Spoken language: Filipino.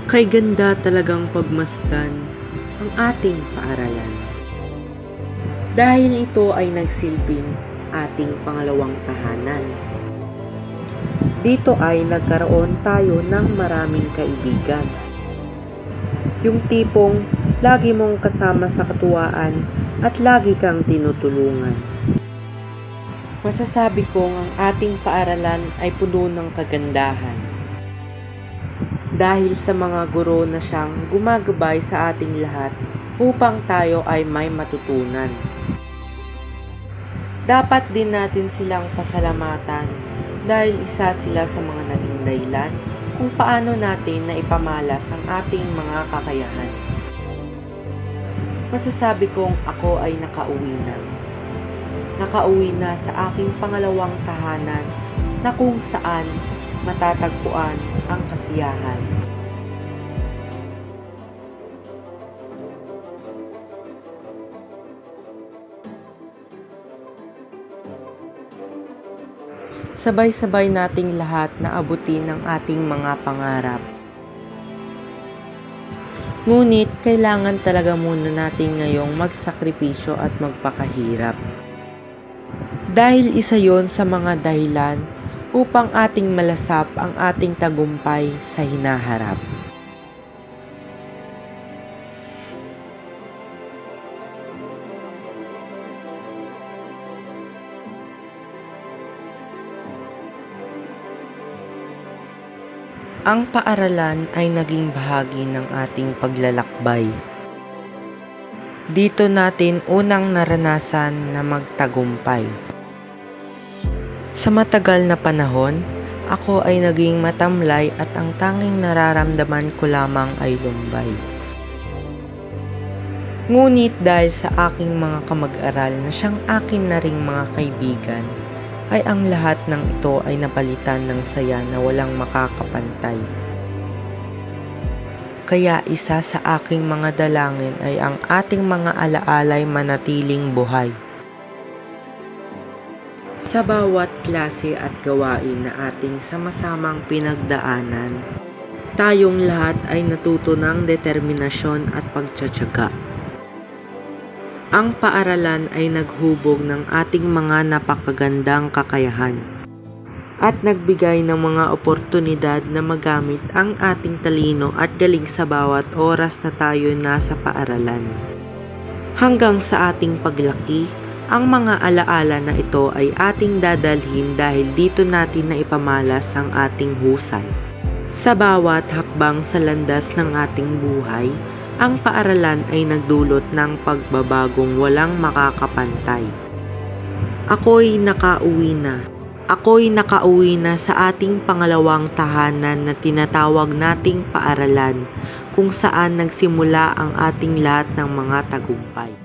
Kay ganda talagang pagmasdan ang ating paaralan. Dahil ito ay nagsilbing ating pangalawang tahanan. Dito ay nagkaroon tayo ng maraming kaibigan. Yung tipong lagi mong kasama sa katuwaan at lagi kang tinutulungan. Masasabi kong ang ating paaralan ay puno ng kagandahan. Dahil sa mga guro na siyang gumagabay sa ating lahat upang tayo ay may matutunan. Dapat din natin silang pasalamatan dahil isa sila sa mga naging dahilan kung paano natin naipamalas ang ating mga kakayahan. Masasabi kong ako ay nakauwi na. Nakauwi na sa aking pangalawang tahanan na kung saan matatagpuan ang kasiyahan. Sabay-sabay nating lahat na abutin ang ating mga pangarap. Ngunit kailangan talaga muna natin ngayong magsakripisyo at magpakahirap. Dahil isa yon sa mga dahilan upang ating malasap ang ating tagumpay sa hinaharap. Ang paaralan ay naging bahagi ng ating paglalakbay. Dito natin unang naranasan na magtagumpay. Sa matagal na panahon, ako ay naging matamlay at ang tanging nararamdaman ko lamang ay lumbay. Ngunit dahil sa aking mga kamag-aral na siyang akin na ring mga kaibigan, ay ang lahat ng ito ay napalitan ng saya na walang makakapantay. Kaya isa sa aking mga dalangin ay ang ating mga alaalay manatiling buhay. Sa bawat klase at gawain na ating sama-samang pinagdaanan, tayong lahat ay natuto ng determinasyon at pagtiyatiyaga. Ang paaralan ay naghubog ng ating mga napakagandang kakayahan at nagbigay ng mga oportunidad na magamit ang ating talino at galing sa bawat oras na tayo nasa paaralan. Hanggang sa ating paglaki, ang mga alaala na ito ay ating dadalhin dahil dito natin na ipamalas ang ating husay. Sa bawat hakbang sa landas ng ating buhay, ang paaralan ay nagdulot ng pagbabagong walang makakapantay. Ako'y nakauwi na sa ating pangalawang tahanan na tinatawag nating paaralan kung saan nagsimula ang ating lahat ng mga tagumpay.